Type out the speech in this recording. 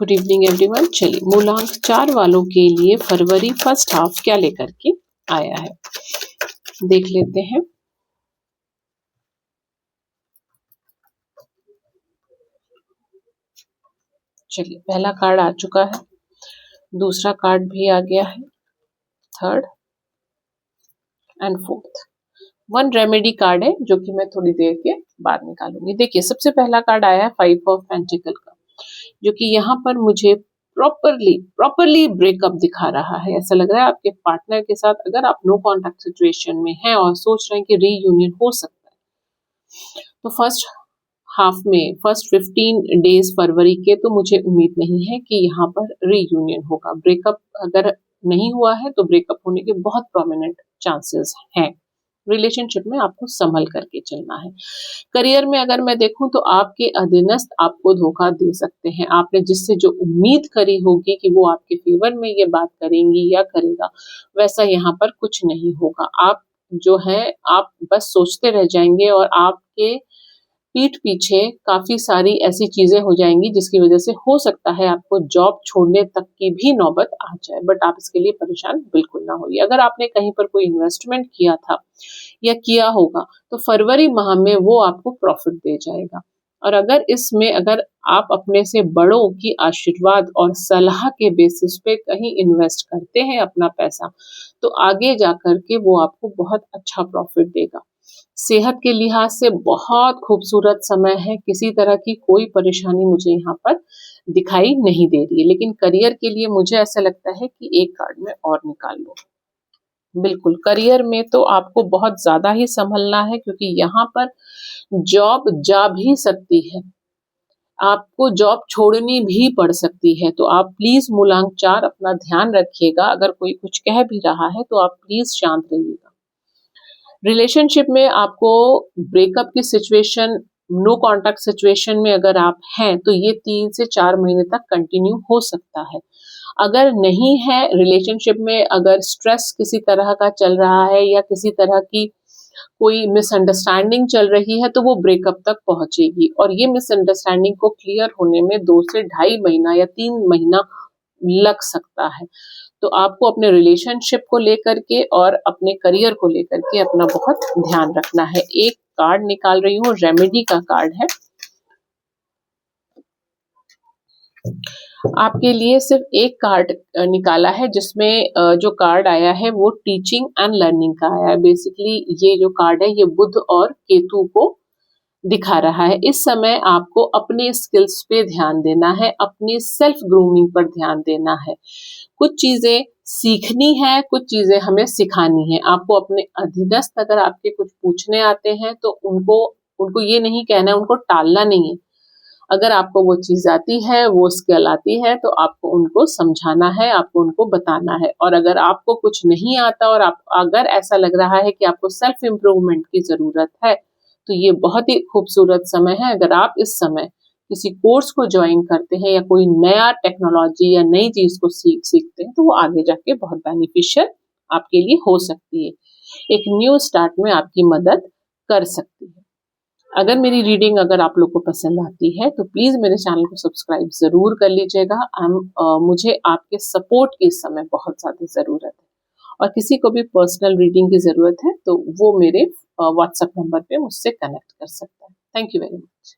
Good evening everyone. चलिए मूलांक 4 वालों के लिए फरवरी फर्स्ट हाफ क्या लेकर के आया है देख लेते हैं। चलिए पहला कार्ड आ चुका है, दूसरा कार्ड भी आ गया है, third and fourth. One remedy card है जो कि मैं थोड़ी देर के बाद निकालूंगी। देखिए सबसे पहला कार्ड आया है 5 ऑफ पेंटिकल का, जो कि यहाँ पर मुझे प्रॉपरली ब्रेकअप दिखा रहा है। ऐसा लग रहा है आपके पार्टनर के साथ अगर आप नो कॉन्टैक्ट सिचुएशन में हैं और सोच रहे हैं कि रीयूनियन हो सकता है, तो फर्स्ट हाफ में फर्स्ट 15 डेज फरवरी के तो मुझे उम्मीद नहीं है कि यहाँ पर रीयूनियन होगा। ब्रेकअप अगर नहीं हुआ है तो ब्रेकअप होने के बहुत प्रोमिनेंट चांसेस हैं। रिलेशनशिप में आपको संभल करके चलना है। करियर में अगर मैं देखूं तो आपके अधीनस्थ आपको धोखा दे सकते हैं। आपने जिससे जो उम्मीद करी होगी कि वो आपके फेवर में ये बात करेंगी या करेगा, वैसा यहाँ पर कुछ नहीं होगा। आप जो है आप बस सोचते रह जाएंगे और आपके पीठ पीछे काफी सारी ऐसी चीजें हो जाएंगी जिसकी वजह से हो सकता है आपको जॉब छोड़ने तक की भी नौबत आ जाए। बट आप इसके लिए परेशान बिल्कुल ना होइए। अगर आपने कहीं पर कोई इन्वेस्टमेंट किया था या किया होगा तो फरवरी माह में वो आपको प्रॉफिट दे जाएगा। और अगर इसमें अगर आप अपने से बड़ों की आशीर्वाद और सलाह के बेसिस पे कहीं इन्वेस्ट करते हैं अपना पैसा, तो आगे जाकर के वो आपको बहुत अच्छा प्रॉफिट देगा। सेहत के लिहाज से बहुत खूबसूरत समय है, किसी तरह की कोई परेशानी मुझे यहाँ पर दिखाई नहीं दे रही है। लेकिन करियर के लिए मुझे ऐसा लगता है कि एक कार्ड में और निकाल लो। बिल्कुल करियर में तो आपको बहुत ज्यादा ही संभलना है, क्योंकि यहाँ पर जॉब जा भी सकती है, आपको जॉब छोड़नी भी पड़ सकती है। तो आप प्लीज मूलांक 4 अपना ध्यान रखिएगा। अगर कोई कुछ कह भी रहा है तो आप प्लीज शांत रहिएगा। रिलेशनशिप में आपको ब्रेकअप की सिचुएशन, नो कॉन्टैक्ट सिचुएशन में अगर आप हैं तो ये 3 से 4 महीने तक कंटिन्यू हो सकता है। अगर नहीं है रिलेशनशिप में, अगर स्ट्रेस किसी तरह का चल रहा है या किसी तरह की कोई मिसअंडरस्टैंडिंग चल रही है, तो वो ब्रेकअप तक पहुंचेगी। और ये मिसअंडरस्टैंडिंग को क्लियर होने में 2 से ढाई महीना या 3 महीना लग सकता है। तो आपको अपने रिलेशनशिप को लेकर के और अपने करियर को लेकर के अपना बहुत ध्यान रखना है। एक कार्ड निकाल रही हूँ, रेमेडी का कार्ड है। आपके लिए सिर्फ एक कार्ड निकाला है, जिसमें जो कार्ड आया है वो टीचिंग एंड लर्निंग का आया है। बेसिकली ये जो कार्ड है ये बुध और केतु को दिखा रहा है। इस समय आपको अपने स्किल्स पे ध्यान देना है, अपनी सेल्फ ग्रूमिंग पर ध्यान देना है। कुछ चीजें सीखनी है, कुछ चीजें हमें सिखानी है। आपको अपने अधीनस्थ अगर आपके कुछ पूछने आते हैं तो उनको उनको ये नहीं कहना है, उनको टालना नहीं है। अगर आपको वो चीज आती है, वो स्किल आती है, तो आपको उनको समझाना है, आपको उनको बताना है। और अगर आपको कुछ नहीं आता और आप अगर ऐसा लग रहा है कि आपको सेल्फ इम्प्रूवमेंट की जरूरत है, तो ये बहुत ही खूबसूरत समय है। अगर आप इस समय किसी कोर्स को ज्वाइन करते हैं या कोई नया टेक्नोलॉजी या नई चीज को सीखते हैं, तो वो आगे जाके बहुत बेनिफिशियल आपके लिए हो सकती है। एक न्यू स्टार्ट में आपकी मदद कर सकती है। अगर मेरी रीडिंग अगर आप लोग को पसंद आती है तो प्लीज मेरे चैनल को सब्सक्राइब जरूर कर लीजिएगा। मुझे आपके सपोर्ट की इस समय बहुत ज्यादा जरूरत है। और किसी को भी पर्सनल रीडिंग की जरूरत है तो वो मेरे व्हाट्सएप नंबर पे मुझसे कनेक्ट कर सकता है। Thank you very much.